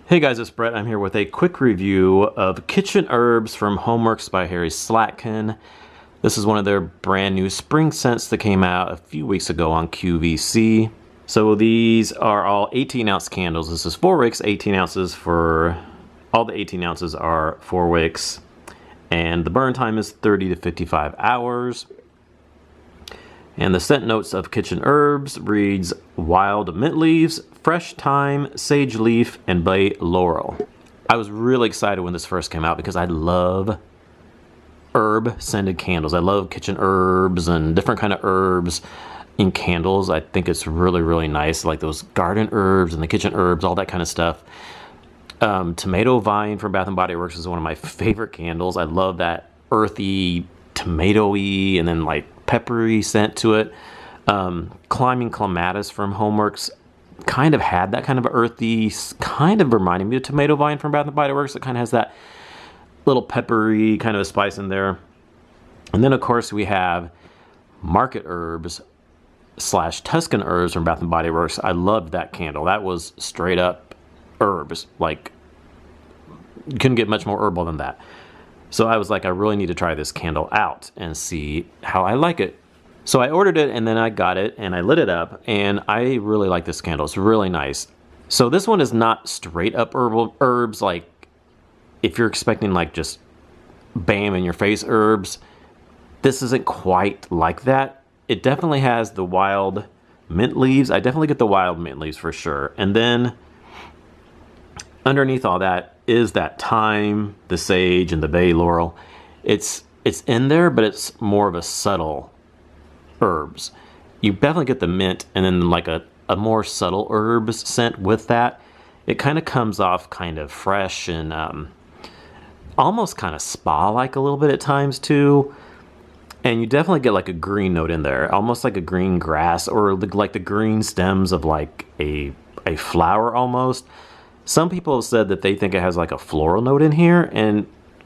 Hey guys, it's Brett. I'm here with a quick review of Kitchen Herbs from HomeWorx by Harry Slatkin. This is one of their brand new spring scents that came out a few weeks ago on QVC. So these are all 18 ounce candles. This is 4 wicks, 18 ounces for, all the 18 ounces are 4 wicks. And the burn time is 30 to 55 hours. And the scent notes of Kitchen Herbs reads wild mint leaves, fresh thyme, sage leaf, and bay laurel. I was really excited when this first came out because I love herb scented candles. I love kitchen herbs and different kind of herbs in candles. I think it's really, really nice. Like those garden herbs and the kitchen herbs, all that kind of stuff. Tomato Vine from Bath & Body Works is one of my favorite candles. I love that earthy, tomatoey, and then like peppery scent to it. Climbing Clematis from HomeWorx kind of had that kind of earthy, kind of reminding me of Tomato Vine from Bath & Body Works. It kind of has that little peppery kind of a spice in there. And then of course we have Market Herbs / Tuscan Herbs from Bath & Body Works. I loved that candle. That was straight up herbs. Like, you couldn't get much more herbal than that. So I was like, I really need to try this candle out and see how I like it. So I ordered it and then I got it and I lit it up and I really like this candle. It's really nice. So this one is not straight up herbs, like if you're expecting like just bam in your face herbs. This isn't quite like that. It definitely has the wild mint leaves. I definitely get the wild mint leaves for sure. And then underneath all that is that thyme, the sage, and the bay laurel. It's in there, but it's more of a subtle herbs. You definitely get the mint and then like a more subtle herbs scent with that. It kind of comes off kind of fresh and almost kind of spa-like a little bit at times too. And you definitely get like a green note in there, almost like a green grass or like the green stems of like a flower almost. Some people have said that they think it has like a floral note in here, and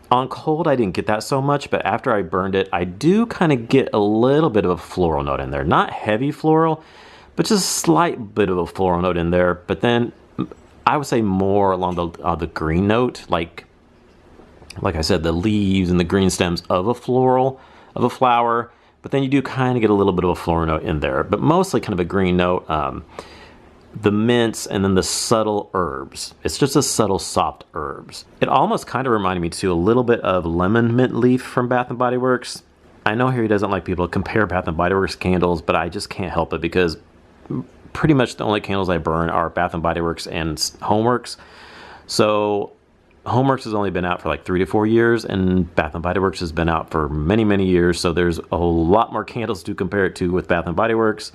on cold I didn't get that so much, but after I burned it, I do kind of get a little bit of a floral note in there. Not heavy floral, but just a slight bit of a floral note in there. But then I would say more along the green note, like I said, the leaves and the green stems of a floral, of a flower. But then you do kind of get a little bit of a floral note in there, but mostly kind of a green note. The mints and then the subtle herbs. It's just a subtle soft herbs. It almost kind of reminded me too a little bit of lemon mint leaf from Bath & Body Works. I know Harry doesn't like people to compare Bath & Body Works candles, but I just can't help it because pretty much the only candles I burn are Bath & Body Works and HomeWorx. So HomeWorx has only been out for like 3 to 4 years and Bath & Body Works has been out for many, many years. So there's a whole lot more candles to compare it to with Bath & Body Works.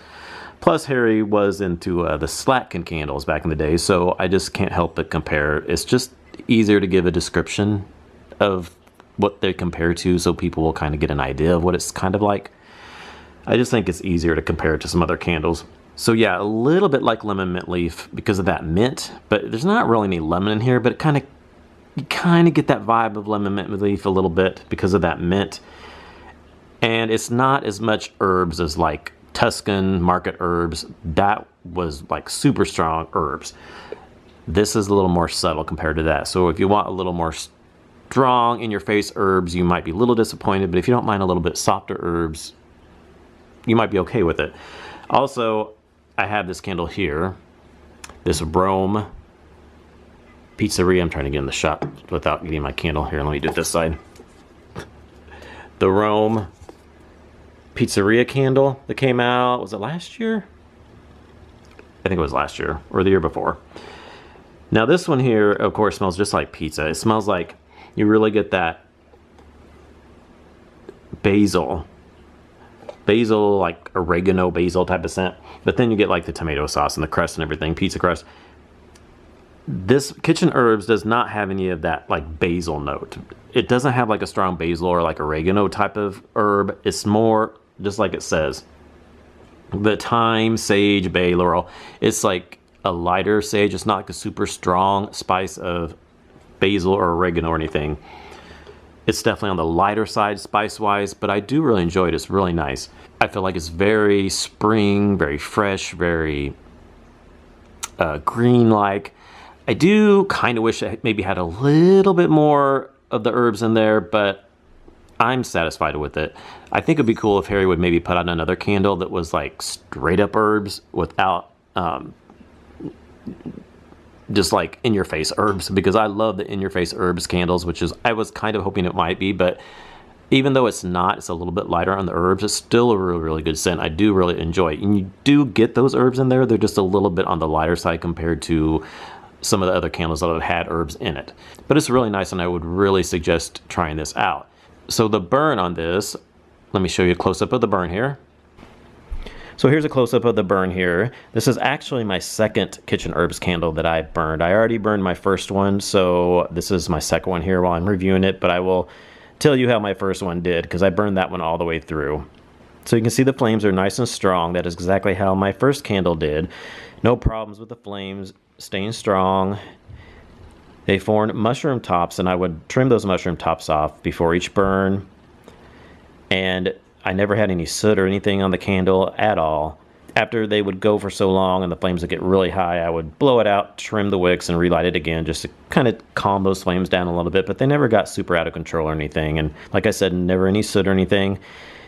Plus, Harry was into the Slatkin candles back in the day, so I just can't help but compare. It's just easier to give a description of what they compare to so people will kind of get an idea of what it's kind of like. I just think it's easier to compare it to some other candles. So yeah, a little bit like lemon mint leaf because of that mint, but there's not really any lemon in here, but you kind of get that vibe of lemon mint leaf a little bit because of that mint. And it's not as much herbs as like Tuscan Market Herbs. That was like super strong herbs. This is a little more subtle compared to that. So if you want a little more strong in your face herbs, you might be a little disappointed, but if you don't mind a little bit softer herbs, you might be okay with it. Also, I have this candle here, this Rome Pizzeria. I'm trying to get in the shot without getting my candle here. Let me do it this side. The Rome Pizzeria candle that came out, was it last year? I think it was last year or the year before. Now this one here, of course, smells just like pizza. It smells like you really get that basil, like oregano basil type of scent. But then you get like the tomato sauce and the crust and everything, pizza crust. This Kitchen Herbs does not have any of that like basil note. It doesn't have like a strong basil or like oregano type of herb. It's more just like it says, the thyme, sage, bay, laurel. It's like a lighter sage. It's not like a super strong spice of basil or oregano or anything. It's definitely on the lighter side spice wise, but I do really enjoy it. It's really nice. I feel like it's very spring, very fresh, very green like. I do kind of wish I maybe had a little bit more of the herbs in there, but I'm satisfied with it. I think it'd be cool if Harry would maybe put out another candle that was like straight up herbs without just like in your face herbs, because I love the in your face herbs candles, which is, I was kind of hoping it might be, but even though it's not, it's a little bit lighter on the herbs, it's still a really, really good scent. I do really enjoy it. And you do get those herbs in there. They're just a little bit on the lighter side compared to some of the other candles that have had herbs in it. But it's really nice, and I would really suggest trying this out. So the burn on this, let me show you a close-up of the burn here. So here's a close-up of the burn here. This is actually my second kitchen herbs candle that I burned. I already burned my first one, so this is my second one here while I'm reviewing it, but I will tell you how my first one did, because I burned that one all the way through. So you can see the flames are nice and strong. That is exactly how my first candle did. No problems with the flames, staying strong. They formed mushroom tops, and I would trim those mushroom tops off before each burn. And I never had any soot or anything on the candle at all. After they would go for so long and the flames would get really high, I would blow it out, trim the wicks, and relight it again just to kind of calm those flames down a little bit, but they never got super out of control or anything. And like I said, never any soot or anything.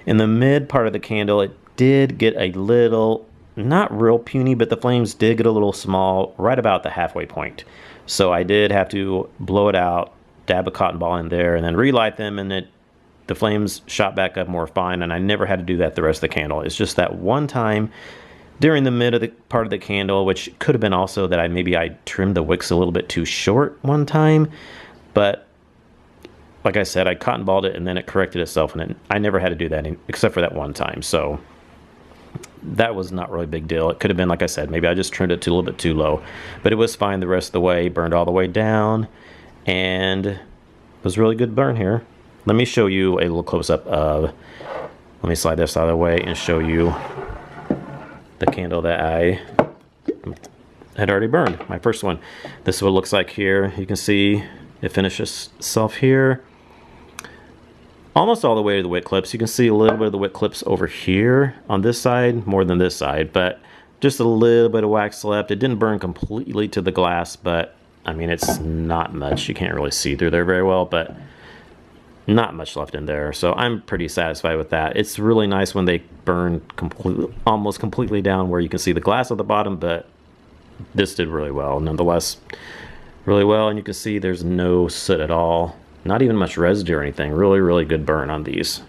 In the mid part of the candle, it did get a little, not real puny, but the flames did get a little small right about the halfway point. So I did have to blow it out, dab a cotton ball in there, and then relight them, and the flames shot back up more fine, and I never had to do that the rest of the candle. It's just that one time during the mid of the part of the candle, which could have been also that maybe I trimmed the wicks a little bit too short one time, but like I said, I cotton balled it and then it corrected itself, and I never had to do that except for that one time. So that was not really a big deal. It could have been, like I said, maybe I just trimmed it a little bit too low, but it was fine the rest of the way, burned all the way down, and it was a really good burn here. Let me show you a little close-up of, let me slide this out of the way and show you the candle that I had already burned, my first one. This is what it looks like here. You can see it finishes itself here. Almost all the way to the wick clips. You can see a little bit of the wick clips over here on this side, more than this side, but just a little bit of wax left. It didn't burn completely to the glass, but I mean, it's not much. You can't really see through there very well, but not much left in there, so I'm pretty satisfied with that. It's really nice when they burn almost completely down where you can see the glass at the bottom, but this did really well nonetheless, really well. And you can see there's no soot at all, not even much residue or anything. Really, really good burn on these.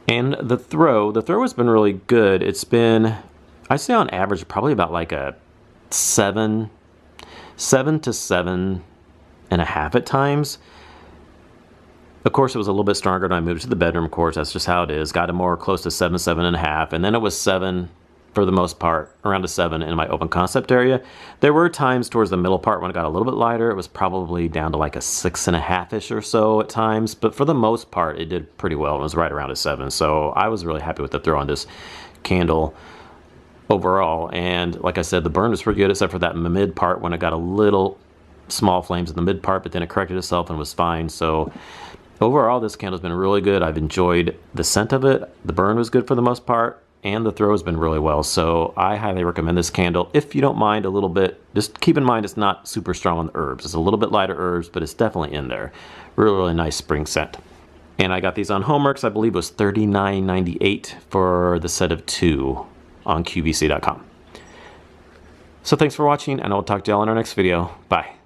And the throw has been really good. It's been, I'd say on average, probably about like a 7 to 7.5 at times. Of course, it was a little bit stronger when I moved to the bedroom, of course. That's just how it is. Got it more close to 7, 7.5. And then it was 7 for the most part, around a 7 in my open concept area. There were times towards the middle part when it got a little bit lighter. It was probably down to like a 6.5-ish or so at times. But for the most part, it did pretty well. It was right around a 7. So I was really happy with the throw on this candle overall. And like I said, the burn was pretty good except for that mid part when it got a little small flames in the mid part, but then it corrected itself and was fine. So overall, this candle's been really good. I've enjoyed the scent of it. The burn was good for the most part, and the throw has been really well. So I highly recommend this candle. If you don't mind a little bit, just keep in mind it's not super strong on the herbs. It's a little bit lighter herbs, but it's definitely in there. Really, really nice spring scent. And I got these on HomeWorx. I believe it was $39.98 for the set of 2 on QVC.com. So thanks for watching, and I'll talk to y'all in our next video. Bye.